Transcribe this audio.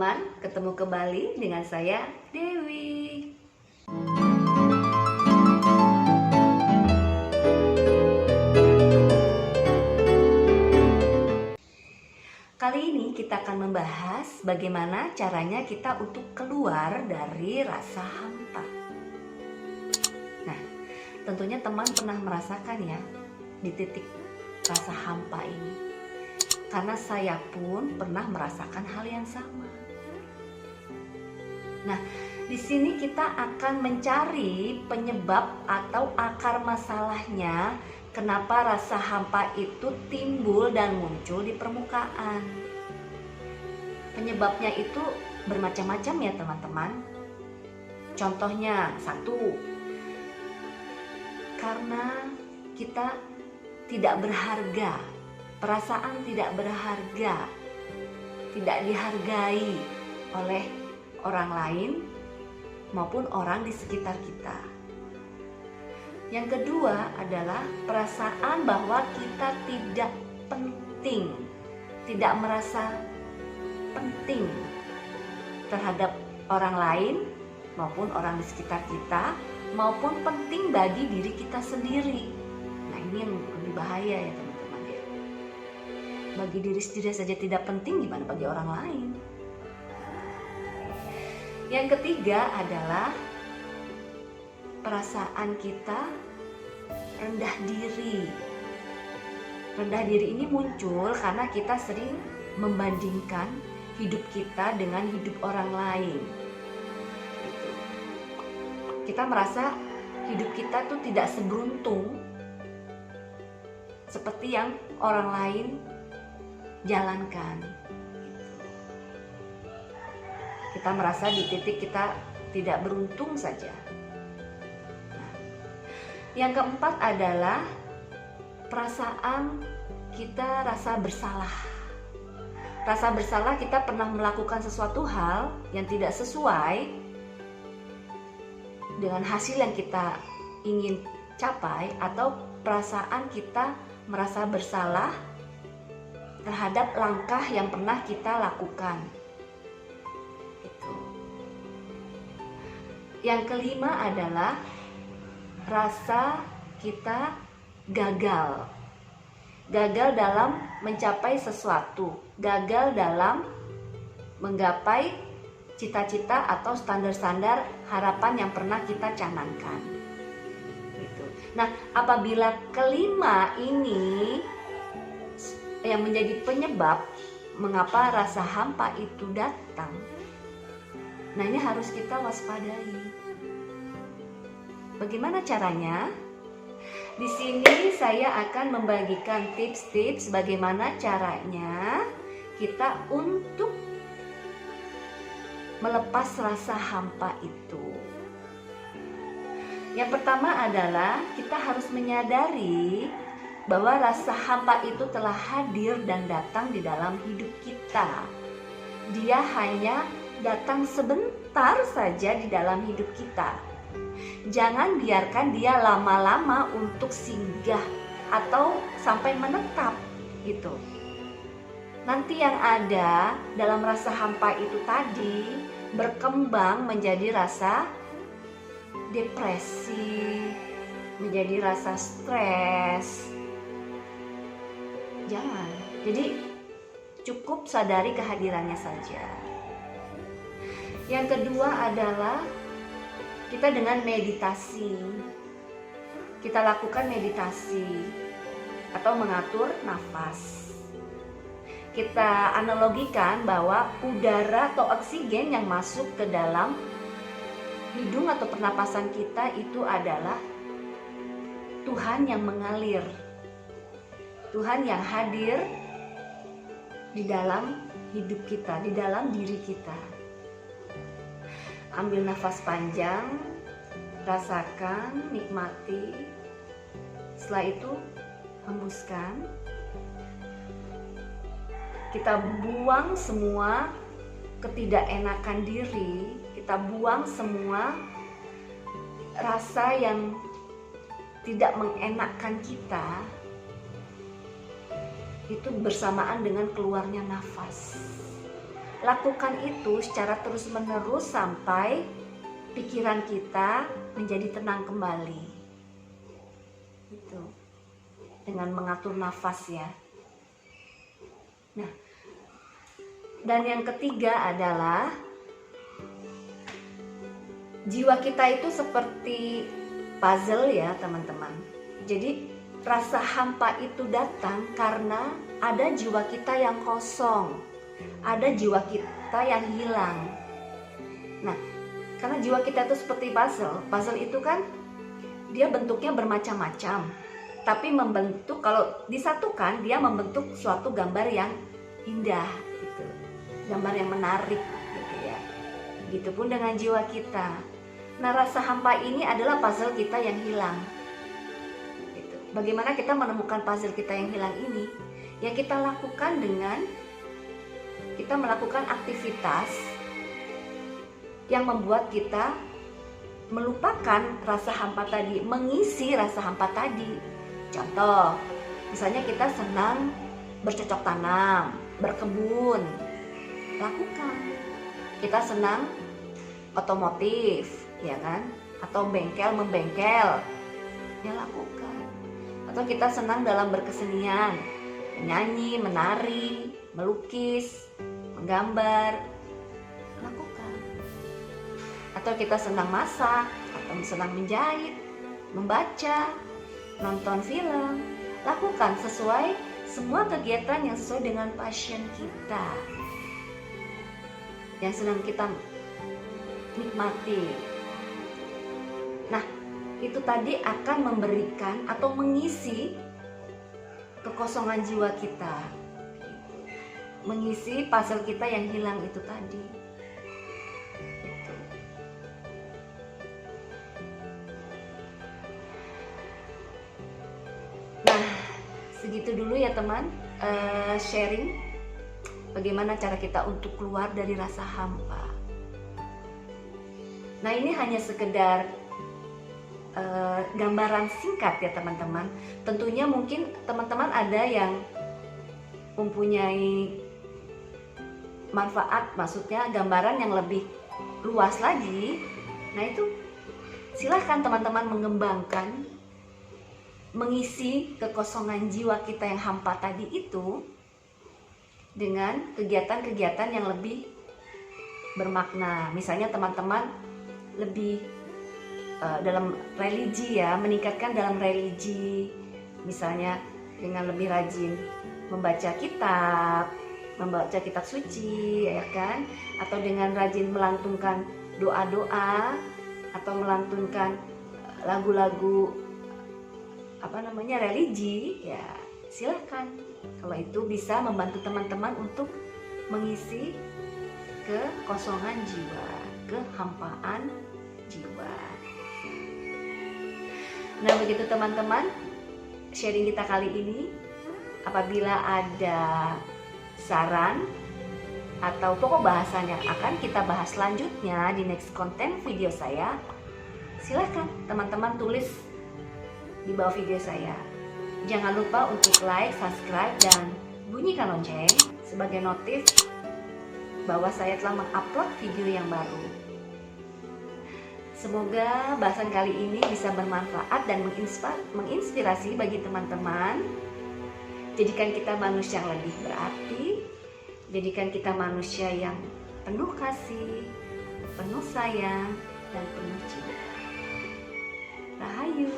teman-teman, ketemu kembali dengan saya Dewi. Kali ini kita akan membahas bagaimana caranya kita untuk keluar dari rasa hampa. Nah, tentunya teman pernah merasakan ya di titik rasa hampa ini. Karena saya pun pernah merasakan hal yang sama. Nah, di sini kita akan mencari penyebab atau akar masalahnya, kenapa rasa hampa itu timbul dan muncul di permukaan. Penyebabnya itu bermacam-macam ya teman-teman. Contohnya, satu, karena kita tidak berharga. Perasaan tidak berharga, tidak dihargai oleh orang lain maupun orang di sekitar kita. Yang kedua adalah perasaan bahwa kita tidak penting, tidak merasa penting terhadap orang lain maupun orang di sekitar kita, maupun penting bagi diri kita sendiri. Nah, ini yang lebih bahaya ya teman-teman. Bagi diri sendiri saja tidak penting, gimana bagi orang lain? Yang ketiga adalah perasaan kita rendah diri. Rendah diri ini muncul karena kita sering membandingkan hidup kita dengan hidup orang lain. Kita merasa hidup kita tuh tidak seberuntung seperti yang orang lain jalankan. Kita merasa di titik kita tidak beruntung saja. Nah, yang keempat adalah perasaan kita rasa bersalah. Rasa bersalah kita pernah melakukan sesuatu hal yang tidak sesuai dengan hasil yang kita ingin capai, atau perasaan kita merasa bersalah terhadap langkah yang pernah kita lakukan. Yang kelima adalah rasa kita gagal. Gagal dalam mencapai sesuatu, gagal dalam menggapai cita-cita atau standar-standar harapan yang pernah kita canangkan. Nah, apabila kelima ini yang menjadi penyebab mengapa rasa hampa itu datang, nah ini harus kita waspadai. Bagaimana caranya? Di sini saya akan membagikan tips-tips bagaimana caranya kita untuk melepas rasa hampa itu. Yang pertama adalah kita harus menyadari bahwa rasa hampa itu telah hadir dan datang di dalam hidup kita. Dia hanya datang sebentar saja di dalam hidup kita. Jangan biarkan dia lama-lama untuk singgah atau sampai menetap gitu. Nanti yang ada dalam rasa hampa itu tadi berkembang menjadi rasa depresi, menjadi rasa stres. Jangan. Jadi cukup sadari kehadirannya saja. Yang kedua adalah kita dengan meditasi. Kita lakukan meditasi atau mengatur nafas. Kita analogikan bahwa udara atau oksigen yang masuk ke dalam hidung atau pernapasan kita itu adalah Tuhan yang mengalir. Tuhan yang hadir di dalam hidup kita, di dalam diri kita. Ambil nafas panjang, rasakan, nikmati. Setelah itu, hembuskan. Kita buang semua ketidakenakan diri, kita buang semua rasa yang tidak mengenakkan kita. Itu bersamaan dengan keluarnya nafas. lakukan itu secara terus-menerus sampai pikiran kita menjadi tenang kembali. Itu dengan mengatur nafas ya. Nah, dan yang ketiga adalah jiwa kita itu seperti puzzle ya teman-teman. Jadi rasa hampa itu datang karena ada jiwa kita yang kosong, ada jiwa kita yang hilang. Nah, karena jiwa kita itu seperti puzzle itu kan dia bentuknya bermacam-macam, tapi membentuk, kalau disatukan dia membentuk suatu gambar yang indah gitu, gambar yang menarik gitu ya. Begitupun dengan jiwa kita. Nah, rasa hampa ini adalah puzzle kita yang hilang. Gitu. Bagaimana kita menemukan puzzle kita yang hilang ini? Ya kita lakukan dengan kita melakukan aktivitas yang membuat kita melupakan rasa hampa tadi, mengisi rasa hampa tadi. Contoh, misalnya kita senang bercocok tanam, berkebun, lakukan. Kita senang otomotif, ya kan? Atau membengkel, ya lakukan. Atau kita senang dalam berkesenian, menyanyi, menari, melukis, menggambar, lakukan. Atau kita senang masak, atau senang menjahit, membaca, nonton film, lakukan sesuai semua kegiatan yang sesuai dengan passion kita, yang sedang kita nikmati. Nah, itu tadi akan memberikan atau mengisi kekosongan jiwa kita, mengisi puzzle kita yang hilang itu tadi. Nah, segitu dulu ya teman, sharing bagaimana cara kita untuk keluar dari rasa hampa. Nah, ini hanya sekedar gambaran singkat ya teman-teman. Tentunya mungkin teman-teman ada yang mempunyai manfaat, maksudnya gambaran yang lebih luas lagi. Nah, itu silahkan teman-teman mengembangkan, mengisi kekosongan jiwa kita yang hampa tadi itu dengan kegiatan-kegiatan yang lebih bermakna. Misalnya teman-teman lebih dalam religi ya, meningkatkan dalam religi, misalnya dengan lebih rajin membaca kitab suci ya kan, atau dengan rajin melantunkan doa-doa atau melantunkan lagu-lagu religi ya, silahkan. Kalau itu bisa membantu teman-teman untuk mengisi kekosongan jiwa, kehampaan jiwa. Nah, begitu teman-teman sharing kita kali ini. Apabila ada saran atau pokok bahasan yang akan kita bahas selanjutnya di next konten video saya, silahkan teman-teman tulis di bawah video saya. Jangan lupa untuk like, subscribe, dan bunyikan lonceng sebagai notif bahwa saya telah mengupload video yang baru. Semoga bahasan kali ini bisa bermanfaat dan menginspirasi bagi teman-teman. Jadikan kita manusia yang lebih berarti, jadikan kita manusia yang penuh kasih, penuh sayang, dan penuh cinta. Rahayu.